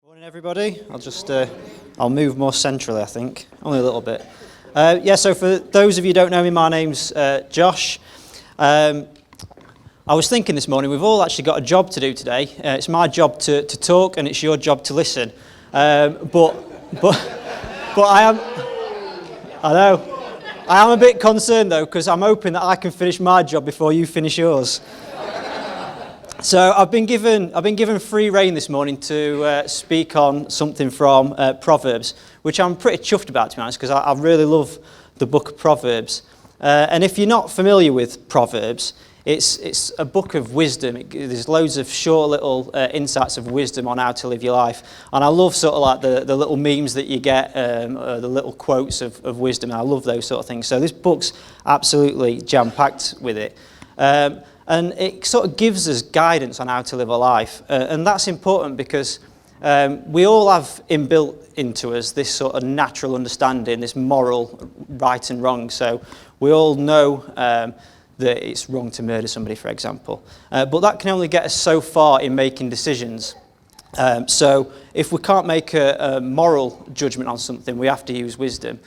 Morning, everybody. I'll move more centrally, I think, only a little bit. So for those of you who don't know me, my name's Josh. I was thinking this morning, we've all actually got a job to do today. It's my job to talk, and it's your job to listen. But I am a bit concerned though, because I'm hoping that I can finish my job before you finish yours. So I've been given free rein this morning to speak on something from Proverbs, which I'm pretty chuffed about, to be honest, because I really love the book of Proverbs. And if you're not familiar with Proverbs, it's a book of wisdom. There's loads of short little insights of wisdom on how to live your life. And I love sort of like the little memes that you get, the little quotes of wisdom. And I love those sort of things. So this book's absolutely jam-packed with it. And it sort of gives us guidance on how to live a life. And that's important because we all have inbuilt into us this sort of natural understanding, this moral right and wrong. So we all know that it's wrong to murder somebody, for example. But that can only get us so far in making decisions. So if we can't make a moral judgment on something, we have to use wisdom.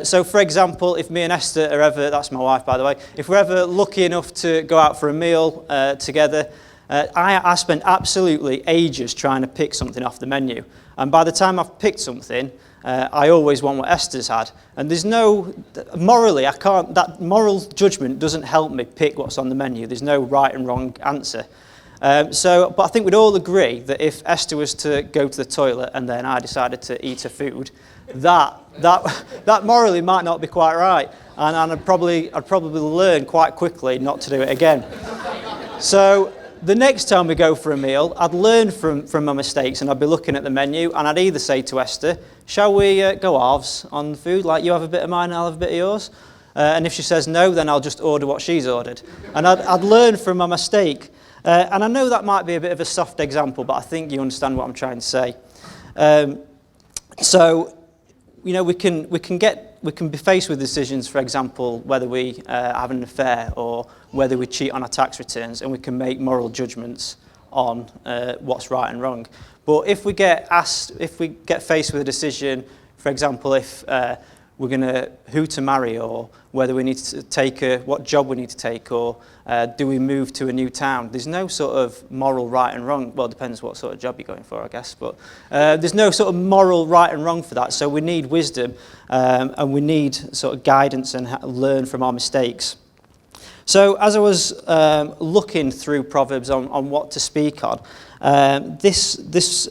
So, for example, if me and Esther are ever, that's my wife, by the way, if we're ever lucky enough to go out for a meal together, I spend absolutely ages trying to pick something off the menu. And by the time I've picked something, I always want what Esther's had. And there's morally, that moral judgment doesn't help me pick what's on the menu. There's no right and wrong answer. But I think we'd all agree that if Esther was to go to the toilet and then I decided to eat her food, that morally might not be quite right, and I'd probably learn quite quickly not to do it again. So the next time we go for a meal, I'd learn from my mistakes, and I'd be looking at the menu, and I'd either say to Esther, "Shall we go halves on the food? Like you have a bit of mine, and I'll have a bit of yours." And if she says no, then I'll just order what she's ordered, and I'd learn from my mistake. And I know that might be a bit of a soft example, but I think you understand what I'm trying to say. So, you know, we can be faced with decisions, for example, whether we have an affair or whether we cheat on our tax returns, and we can make moral judgments on what's right and wrong. But if we get faced with a decision, for example, if who to marry, or whether we need to take what job we need to take, or do we move to a new town, there's no sort of moral right and wrong. Well, it depends what sort of job you're going for, I guess, but there's no sort of moral right and wrong for that. So we need wisdom, and we need sort of guidance and learn from our mistakes. So as I was looking through Proverbs on what to speak on, this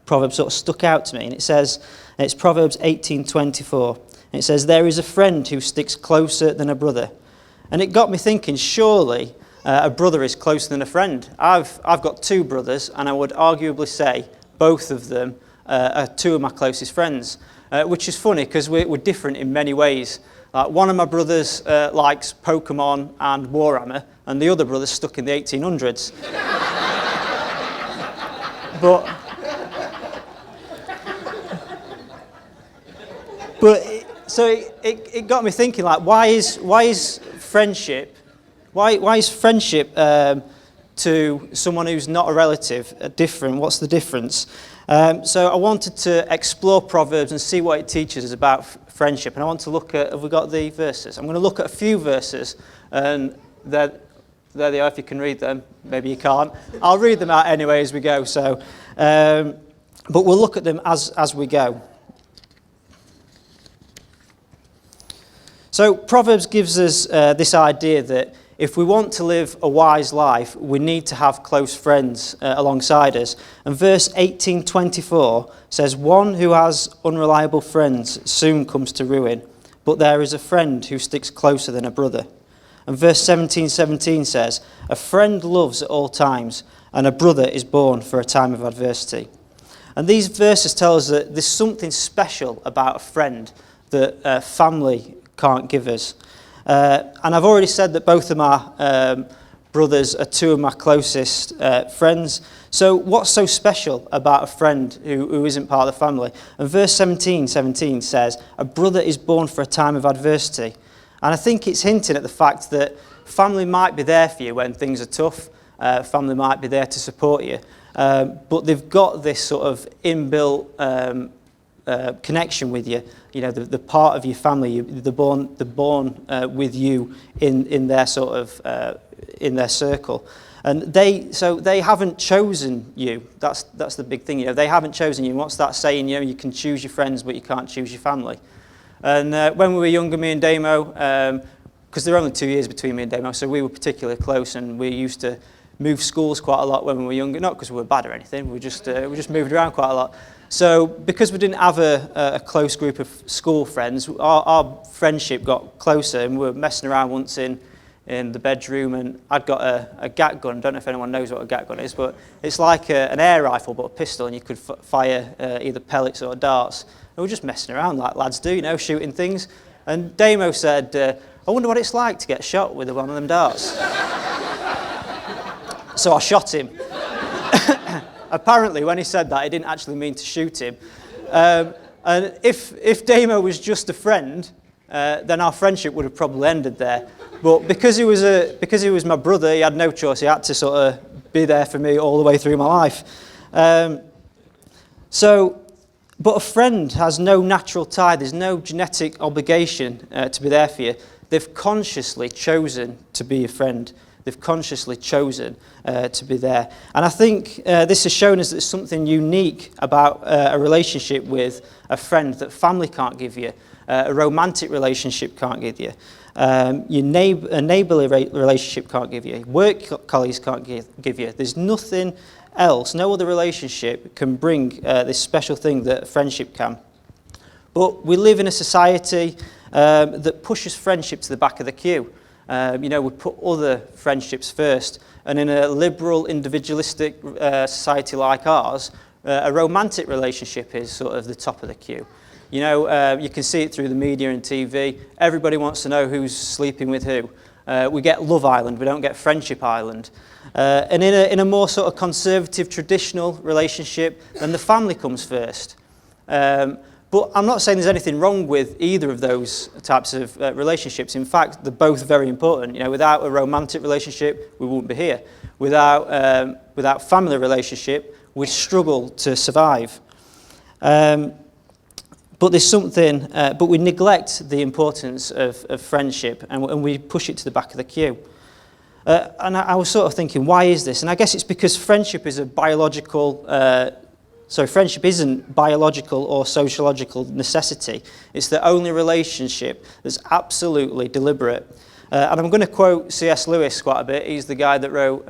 proverb sort of stuck out to me, and it says, it's Proverbs 18:24. It says, "There is a friend who sticks closer than a brother." And it got me thinking, surely a brother is closer than a friend. I've got two brothers, and I would arguably say both of them are two of my closest friends, which is funny because we're different in many ways. One of my brothers likes Pokemon and Warhammer, and the other brother's stuck in the 1800s. So it got me thinking, like, why is friendship to someone who's not a relative different? What's the difference? So I wanted to explore Proverbs and see what it teaches us about friendship. And I want to look at, have we got the verses? I'm going to look at a few verses, and there they are. If you can read them, maybe you can't. I'll read them out anyway as we go. So, but we'll look at them as we go. So Proverbs gives us this idea that if we want to live a wise life, we need to have close friends alongside us. And verse 18:24 says, "One who has unreliable friends soon comes to ruin, but there is a friend who sticks closer than a brother." And verse 17:17 says, "A friend loves at all times, and a brother is born for a time of adversity." And these verses tell us that there's something special about a friend that family can't give us. And I've already said that both of my brothers are two of my closest friends. So what's so special about a friend who isn't part of the family? And verse 17 says, "A brother is born for a time of adversity." And I think it's hinting at the fact that family might be there for you when things are tough. Family might be there to support you. but they've got this sort of inbuilt connection with you. You know, the part of your family, they're born with you in their sort of in their circle, and they haven't chosen you. That's the big thing. You know, they haven't chosen you. And what's that saying? You know, you can choose your friends, but you can't choose your family. And when we were younger, me and Damo, because there were only 2 years between me and Damo, so we were particularly close, and we used to move schools quite a lot when we were younger. Not because we were bad or anything. We just moved around quite a lot. So because we didn't have a close group of school friends, our friendship got closer, and we were messing around once in the bedroom, and I'd got a gat gun. Don't know if anyone knows what a gat gun is, but it's like an air rifle but a pistol, and you could fire either pellets or darts. And we were just messing around like lads do, you know, shooting things. And Damo said, I wonder what it's like to get shot with one of them darts. So I shot him. Apparently, when he said that, he didn't actually mean to shoot him. And if Damo was just a friend, then our friendship would have probably ended there. But because he was my brother, he had no choice. He had to sort of be there for me all the way through my life. But a friend has no natural tie. There's no genetic obligation to be there for you. They've consciously chosen to be a friend. They've consciously chosen to be there. And I think this has shown us that there's something unique about a relationship with a friend that family can't give you, a romantic relationship can't give you, a neighbourly relationship can't give you, work colleagues can't give you. There's nothing else, no other relationship can bring this special thing that friendship can. But we live in a society that pushes friendship to the back of the queue. You know, we put other friendships first, and in a liberal, individualistic society like ours, a romantic relationship is sort of the top of the queue. You know, you can see it through the media and TV. Everybody wants to know who's sleeping with who. We get Love Island, we don't get Friendship Island. And in a more sort of conservative, traditional relationship, then the family comes first. But I'm not saying there's anything wrong with either of those types of relationships. In fact, they're both very important. You know, without a romantic relationship, we wouldn't be here. Without family relationship, we'd struggle to survive. But there's something, but we neglect the importance of friendship, and we push it to the back of the queue. And I was sort of thinking, why is this? And I guess it's because friendship is a biological. So friendship isn't biological or sociological necessity. It's the only relationship that's absolutely deliberate. And I'm going to quote C.S. Lewis quite a bit. He's the guy that wrote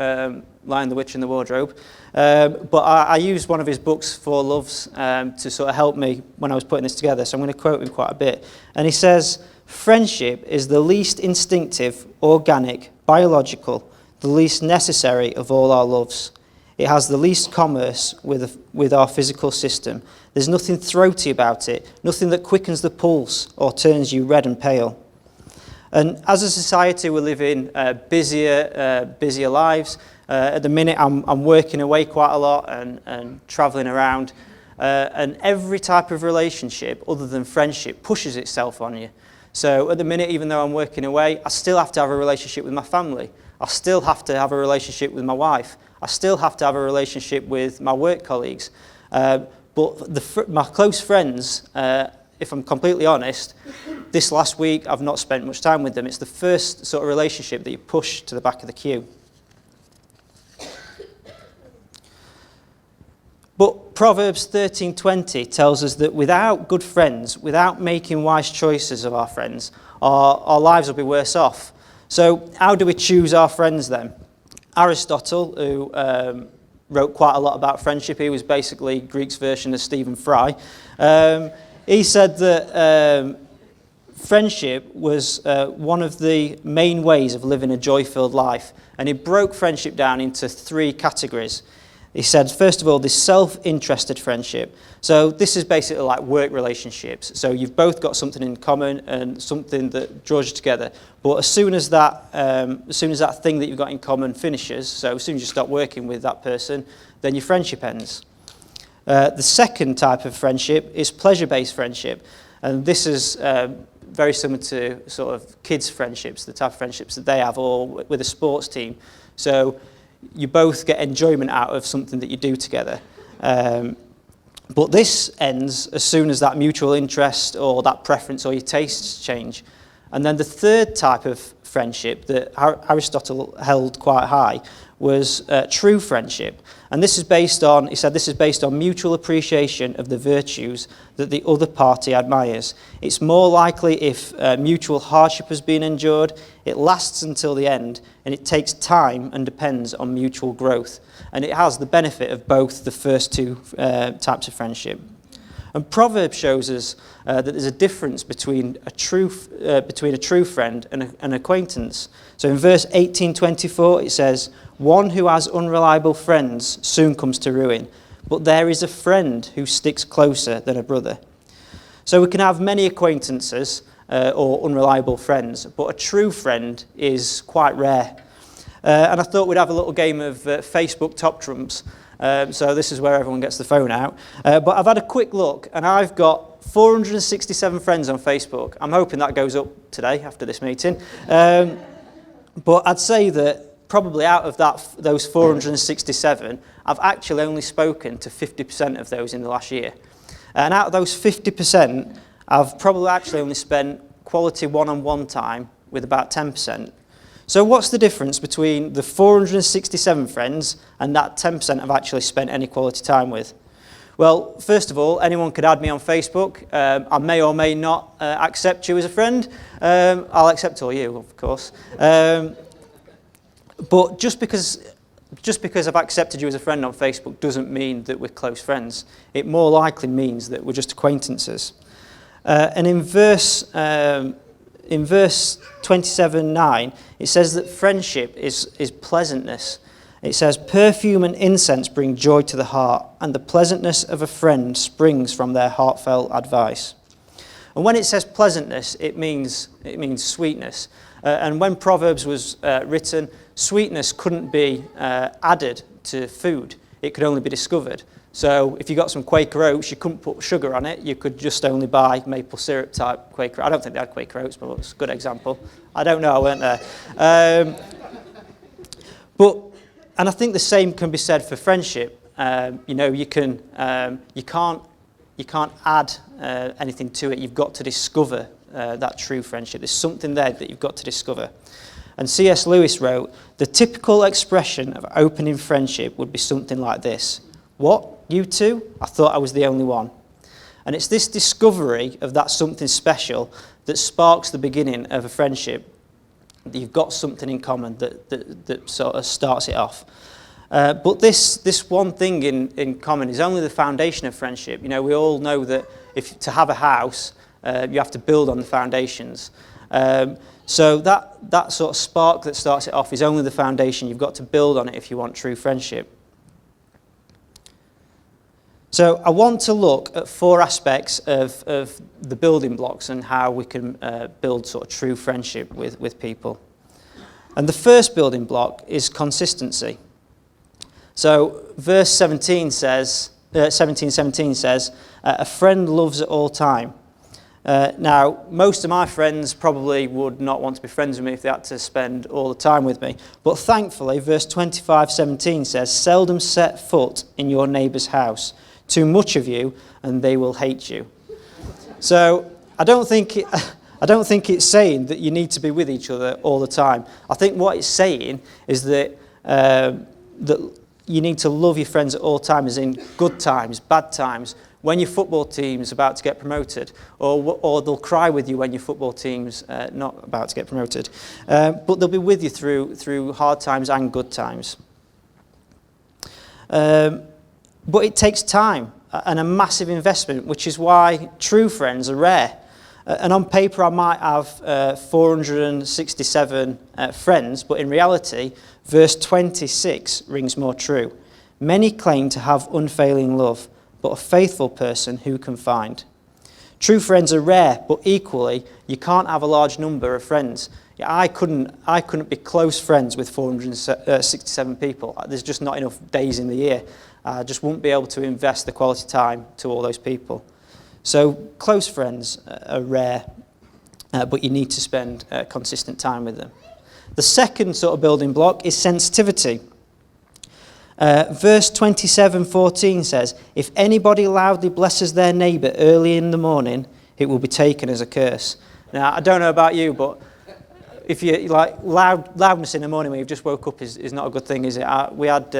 Lion, the Witch and the Wardrobe. But I used one of his books, Four Loves, to sort of help me when I was putting this together. So I'm going to quote him quite a bit. And he says, friendship is the least instinctive, organic, biological, the least necessary of all our loves. It has the least commerce with our physical system. There's nothing throaty about it, nothing that quickens the pulse or turns you red and pale. And as a society, we live in busier lives. At the minute, I'm working away quite a lot and travelling around. And every type of relationship, other than friendship, pushes itself on you. So at the minute, even though I'm working away, I still have to have a relationship with my family. I still have to have a relationship with my wife. I still have to have a relationship with my work colleagues. But my close friends, if I'm completely honest, this last week I've not spent much time with them. It's the first sort of relationship that you push to the back of the queue. But Proverbs 13:20 tells us that without good friends, without making wise choices of our friends, our lives will be worse off. So how do we choose our friends then? Aristotle, who wrote quite a lot about friendship, he was basically Greek's version of Stephen Fry. He said that friendship was one of the main ways of living a joy-filled life. And he broke friendship down into 3 categories. He said, first of all, this self-interested friendship. So this is basically like work relationships. So you've both got something in common and something that draws you together. But as soon as that thing that you've got in common finishes, so as soon as you stop working with that person, then your friendship ends. The second type of friendship is pleasure-based friendship. And this is very similar to sort of kids' friendships, the type of friendships that they have, or with a sports team. So you both get enjoyment out of something that you do together. But this ends as soon as that mutual interest or that preference or your tastes change. And then the third type of friendship that Aristotle held quite high was true friendship. And this is based on, he said, this is based on mutual appreciation of the virtues that the other party admires. It's more likely if mutual hardship has been endured, it lasts until the end, and it takes time and depends on mutual growth. And it has the benefit of both the first two types of friendship. And Proverbs shows us that there's a difference between a true friend and an acquaintance. So in verse 18:24 it says, "One who has unreliable friends soon comes to ruin, but there is a friend who sticks closer than a brother." So we can have many acquaintances or unreliable friends, but a true friend is quite rare. And I thought we'd have a little game of Facebook top trumps. So this is where everyone gets the phone out. But I've had a quick look, and I've got 467 friends on Facebook. I'm hoping that goes up today after this meeting. But I'd say that probably out of those 467, I've actually only spoken to 50% of those in the last year. And out of those 50%, I've probably actually only spent quality one-on-one time with about 10%. So what's the difference between the 467 friends and that 10% I've actually spent any quality time with? Well, first of all, anyone could add me on Facebook. I may or may not accept you as a friend. I'll accept all you, of course. But just because I've accepted you as a friend on Facebook doesn't mean that we're close friends. It more likely means that we're just acquaintances. And in verse 27:9, it says that friendship is pleasantness. It says, "Perfume and incense bring joy to the heart, and the pleasantness of a friend springs from their heartfelt advice." And when it says pleasantness, it means sweetness. And when Proverbs was written, sweetness couldn't be added to food. It could only be discovered. So if you got some Quaker Oats, you couldn't put sugar on it. You could just only buy maple syrup type Quaker. I don't think they had Quaker Oats, but it's a good example. I don't know, I weren't there. And I think the same can be said for friendship. You can't add anything to it. You've got to discover that true friendship. There's something there that you've got to discover. And C.S. Lewis wrote, "The typical expression of opening friendship would be something like this: 'What, you two? I thought I was the only one.'" And it's this discovery of that something special that sparks the beginning of a friendship. That you've got something in common that sort of starts it off. But this one thing in common is only the foundation of friendship. You know, we all know that to have a house, you have to build on the foundations. So that sort of spark that starts it off is only the foundation. You've got to build on it if you want true friendship. So I want to look at 4 aspects of the building blocks and how we can build sort of true friendship with people. And the first building block is consistency. So verse 17 says, 17:17 says, "A friend loves at all time." Now, most of my friends probably would not want to be friends with me if they had to spend all the time with me. But thankfully, verse 25:17 says, "Seldom set foot in your neighbour's house. Too much of you, and they will hate you." So I don't think it's saying that you need to be with each other all the time. I think what it's saying is that that you need to love your friends at all times, in good times, bad times, when your football team's about to get promoted, or they'll cry with you when your football team's not about to get promoted. But they'll be with you through hard times and good times. But it takes time and a massive investment, which is why true friends are rare. And on paper, I might have 467 friends, but in reality, verse 26 rings more true. "Many claim to have unfailing love, but a faithful person who can find?" True friends are rare, but equally, you can't have a large number of friends. I couldn't be close friends with 467 people. There's just not enough days in the year. I just wouldn't be able to invest the quality time to all those people. So close friends are rare, but you need to spend consistent time with them. The second sort of building block is sensitivity. Verse 27:14 says, if anybody loudly blesses their neighbour early in the morning, it will be taken as a curse. Now, I don't know about you, but if you like loudness in the morning when you've just woke up is not a good thing, is it? We had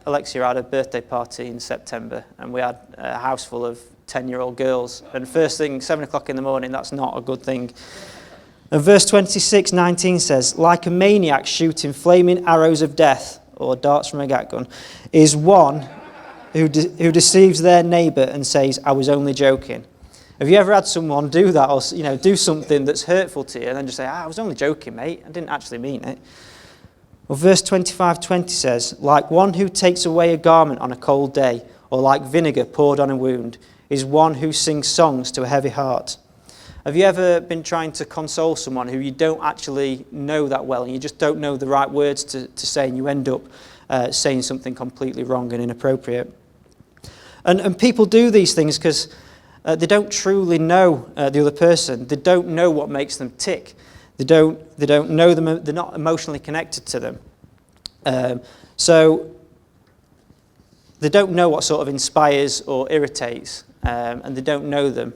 Alexia had a birthday party in September, and we had a house full of 10-year-old girls, and first thing 7 o'clock in the morning, that's not a good thing. And verse 26:19 says, like a maniac shooting flaming arrows of death, or darts from a gat gun, is one who deceives their neighbour and says, I was only joking. Have you ever had someone do that, or do something that's hurtful to you, and then just say, I was only joking, mate, I didn't actually mean it? Well, verse 25:20 says, like one who takes away a garment on a cold day, or like vinegar poured on a wound, is one who sings songs to a heavy heart. Have you ever been trying to console someone who you don't actually know that well, and you just don't know the right words to say, and you end up saying something completely wrong and inappropriate? And people do these things because they don't truly know the other person. They don't know what makes them tick. They don't know them. They're not emotionally connected to them. So they don't know what sort of inspires or irritates, and they don't know them.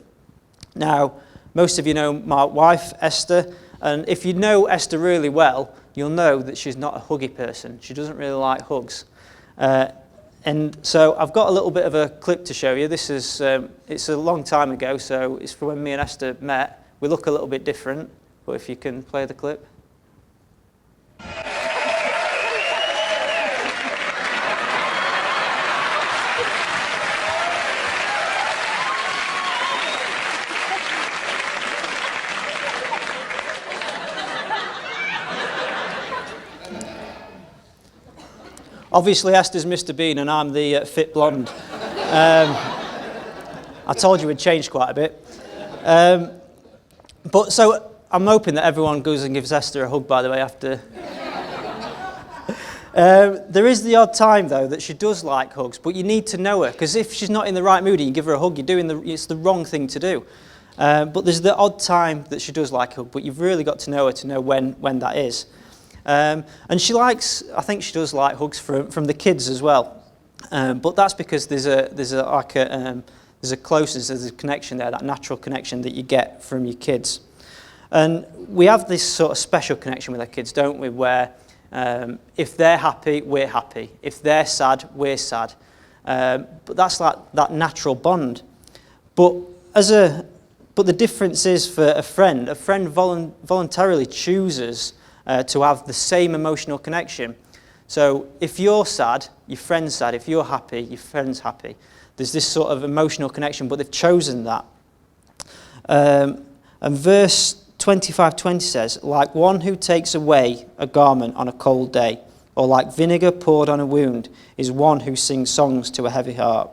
Now, most of you know my wife, Esther, and if you know Esther really well, you'll know that she's not a huggy person. She doesn't really like hugs. And so I've got a little bit of a clip to show you. This is, it's a long time ago, so it's from when me and Esther met. We look a little bit different, but if you can play the clip. Obviously, Esther's Mr. Bean and I'm the fit blonde. I told you we'd changed quite a bit. But so I'm hoping that everyone goes and gives Esther a hug, by the way, after. There is the odd time, though, that she does like hugs, but you need to know her, because if she's not in the right mood and you give her a hug, it's the wrong thing to do. But there's the odd time that she does like a hug, but you've really got to know her to know when that is. And she likes, I think she does like hugs from the kids as well. But that's because there's a closeness, there's a connection there, that natural connection that you get from your kids. And we have this sort of special connection with our kids, don't we, where if they're happy, we're happy. If they're sad, we're sad. But that's like that natural bond. But the difference is for a friend voluntarily chooses to have the same emotional connection. So if you're sad, your friend's sad. If you're happy, your friend's happy. There's this sort of emotional connection, but they've chosen that. And verse 25:20 says, like one who takes away a garment on a cold day, or like vinegar poured on a wound, is one who sings songs to a heavy heart.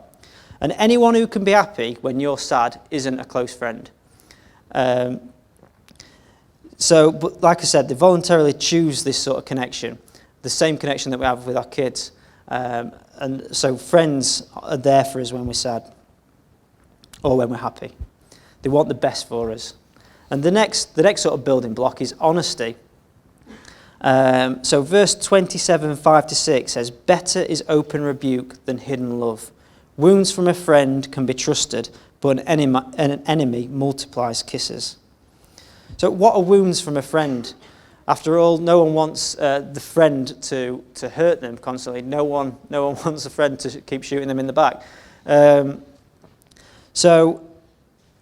And anyone who can be happy when you're sad isn't a close friend. But like I said, they voluntarily choose this sort of connection, the same connection that we have with our kids. And so friends are there for us when we're sad or when we're happy. They want the best for us. And the next sort of building block is honesty. So verse 27:5-6 says, better is open rebuke than hidden love. Wounds from a friend can be trusted, but an enemy multiplies kisses. So what are wounds from a friend? After all, no one wants the friend to hurt them constantly. No one wants a friend to keep shooting them in the back. So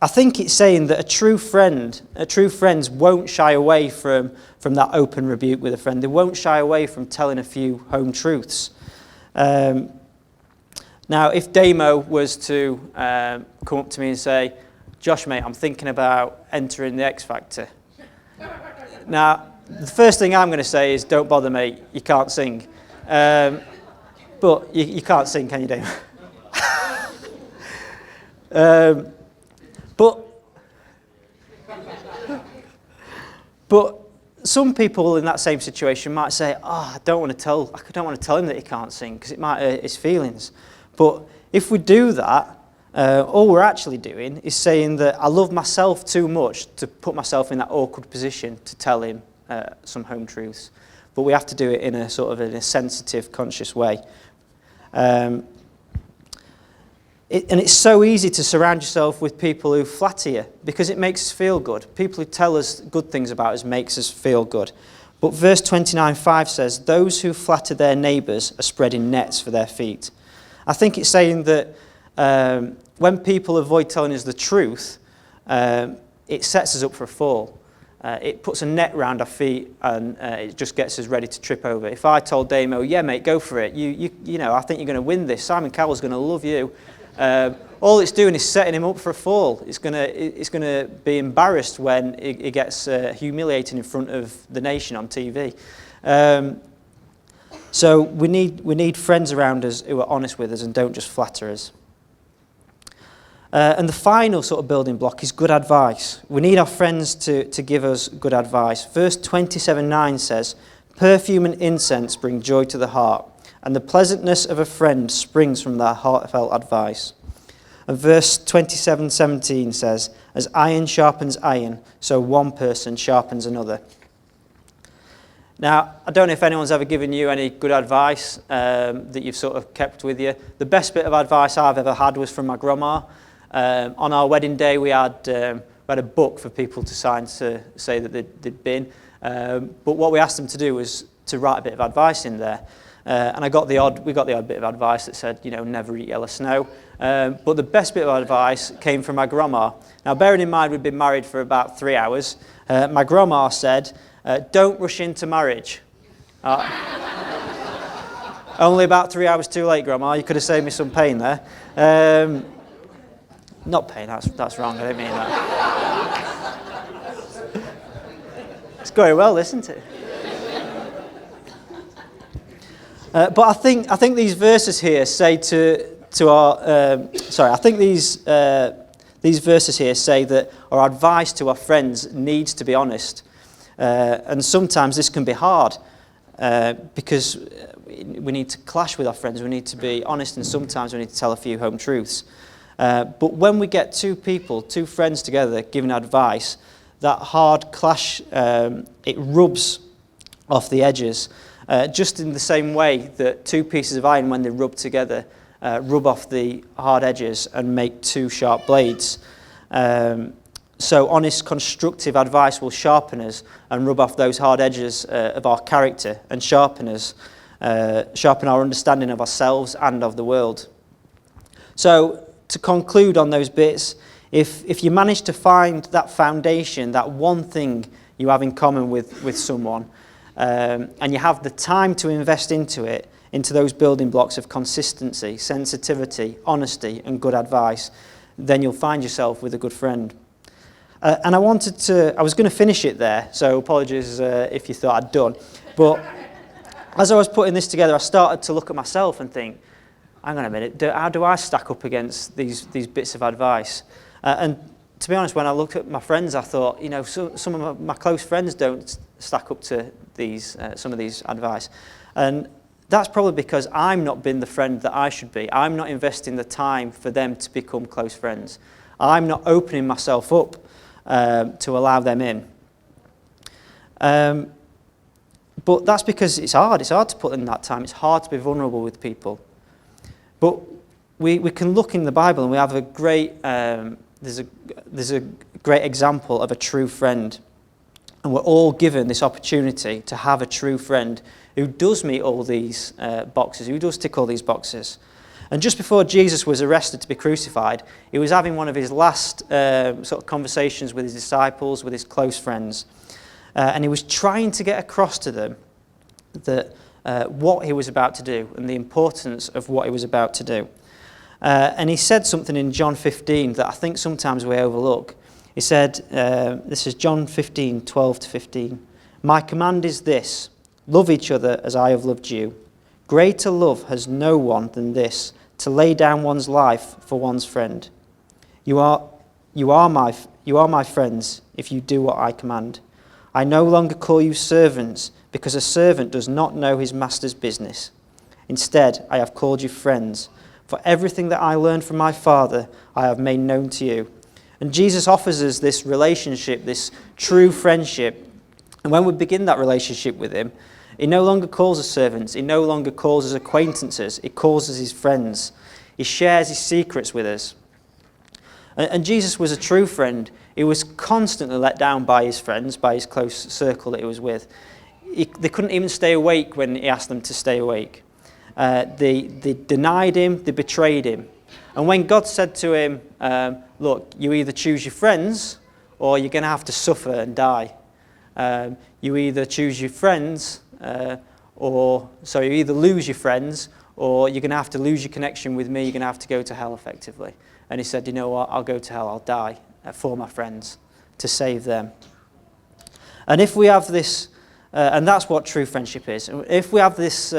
I think it's saying that true friends won't shy away from that open rebuke with a friend. They won't shy away from telling a few home truths. Now, if Damo was to come up to me and say, Josh, mate, I'm thinking about entering the X Factor. Now, the first thing I'm going to say is, don't bother, mate, you can't sing. But you can't sing, can you, Damo? But some people in that same situation might say, I don't want to tell him that he can't sing because it might hurt his feelings. But if we do that, all we're actually doing is saying that I love myself too much to put myself in that awkward position to tell him some home truths. But we have to do it in a sensitive, conscious way. And it's so easy to surround yourself with people who flatter you because it makes us feel good. People who tell us good things about us makes us feel good. But verse 29:5 says, those who flatter their neighbours are spreading nets for their feet. I think it's saying that when people avoid telling us the truth, it sets us up for a fall. It puts a net round our feet and it just gets us ready to trip over. If I told Damo, yeah mate, go for it, you know, I think you're going to win this, Simon Cowell's going to love you, all it's doing is setting him up for a fall. It's going to be embarrassed when he gets humiliated in front of the nation on TV. So we need friends around us who are honest with us and don't just flatter us. And the final sort of building block is good advice. We need our friends to give us good advice. Verse 27:9 says, perfume and incense bring joy to the heart, and the pleasantness of a friend springs from their heartfelt advice. And verse 27:17 says, as iron sharpens iron, so one person sharpens another. Now, I don't know if anyone's ever given you any good advice that you've sort of kept with you. The best bit of advice I've ever had was from my grandma. On our wedding day, we had a book for people to sign to say that they'd been. But what we asked them to do was to write a bit of advice in there. And we got the odd bit of advice that said, you know, never eat yellow snow. But the best bit of advice came from my grandma. Now, bearing in mind we'd been married for about 3 hours, my grandma said, don't rush into marriage. Only about 3 hours too late, Grandma. You could have saved me some pain there. Not pain, that's wrong, I didn't mean that. It's going well, isn't it? But I think these verses here say these verses here say that our advice to our friends needs to be honest. And sometimes this can be hard because we need to clash with our friends, we need to be honest, and sometimes we need to tell a few home truths. But when we get two friends together giving advice, that hard clash, it rubs off the edges, just in the same way that two pieces of iron, when they rub together, rub off the hard edges and make two sharp blades. So honest, constructive advice will sharpen us and rub off those hard edges of our character and sharpen our understanding of ourselves and of the world. So, to conclude on those bits, if you manage to find that foundation, that one thing you have in common with someone, and you have the time to invest into those building blocks of consistency, sensitivity, honesty, and good advice, then you'll find yourself with a good friend. And I was going to finish it there, so apologies if you thought I'd done. But as I was putting this together, I started to look at myself and think, hang on a minute, how do I stack up against these bits of advice? And to be honest, when I looked at my friends, I thought, you know, some of my close friends don't stack up to some of these advice. And that's probably because I'm not being the friend that I should be. I'm not investing the time for them to become close friends. I'm not opening myself up to allow them in. But that's because it's hard. It's hard to put in that time. It's hard to be vulnerable with people. But we can look in the Bible and we have a great, there's a great example of a true friend. And we're all given this opportunity to have a true friend who does meet all these boxes, who does tick all these boxes. And just before Jesus was arrested to be crucified, he was having one of his last sort of conversations with his disciples, with his close friends. And he was trying to get across to them that what he was about to do and the importance of what he was about to do. And he said something in John 15 that I think sometimes we overlook. He said, this is John 15, 12 to 15. My command is this, love each other as I have loved you. Greater love has no one than this, to lay down one's life for one's friend. You are my friends if you do what I command. I no longer call you servants, because a servant does not know his master's business. Instead, I have called you friends, for everything that I learned from my Father I have made known to you. And Jesus offers us this relationship, this true friendship. And when we begin that relationship with him, He no longer calls us servants. He no longer calls us acquaintances. He calls us his friends. He shares his secrets with us. And Jesus was a true friend. He was constantly let down by his friends, by his close circle that he was with. They couldn't even stay awake when he asked them to stay awake. They denied him, they betrayed him. And when God said to him, look, you either choose your friends or you're going to have to suffer and die. You either choose your friends you either lose your friends or you're going to have to lose your connection with me. You're going to have to go to hell effectively. And he said, you know what, I'll go to hell, I'll die for my friends to save them. And if we have this, and that's what true friendship is. If we have this,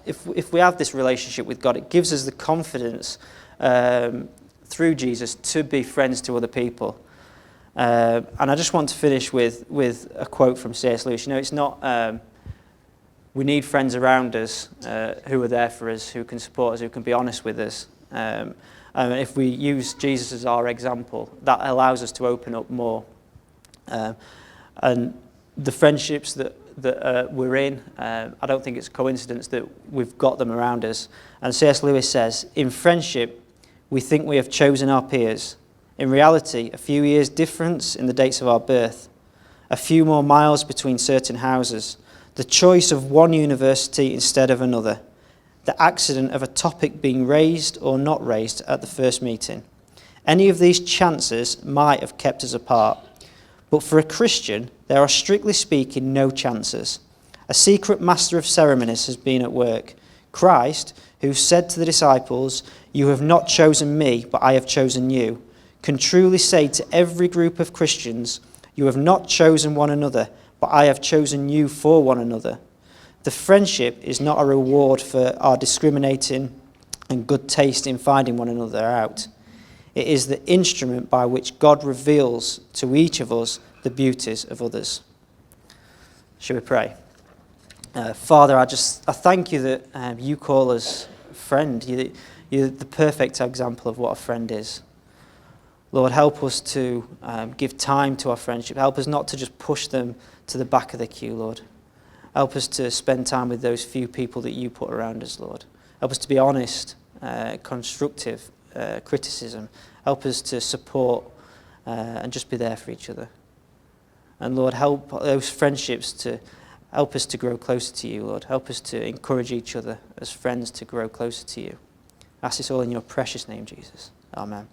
if we have this relationship with God, it gives us the confidence through Jesus to be friends to other people. And I just want to finish with a quote from C.S. Lewis. You know, it's not, we need friends around us who are there for us, who can support us, who can be honest with us. And if we use Jesus as our example, that allows us to open up more. And the friendships that we're in, I don't think it's a coincidence that we've got them around us. And C.S. Lewis says, in friendship, we think we have chosen our peers. In reality, a few years' difference in the dates of our birth, a few more miles between certain houses, the choice of one university instead of another, the accident of a topic being raised or not raised at the first meeting. Any of these chances might have kept us apart. But for a Christian, there are strictly speaking no chances. A secret master of ceremonies has been at work. Christ, who said to the disciples, "You have not chosen me, but I have chosen you," can truly say to every group of Christians, "You have not chosen one another, but I have chosen you for one another." The friendship is not a reward for our discriminating and good taste in finding one another out. It is the instrument by which God reveals to each of us the beauties of others. Shall we pray? Father, I thank you that you call us friend. You're the perfect example of what a friend is. Lord, help us to give time to our friendship. Help us not to just push them to the back of the queue, Lord. Help us to spend time with those few people that you put around us, Lord. Help us to be honest, constructive criticism. Help us to support and just be there for each other. And Lord, help those friendships to help us to grow closer to you, Lord. Help us to encourage each other as friends to grow closer to you. I ask this all in your precious name, Jesus. Amen.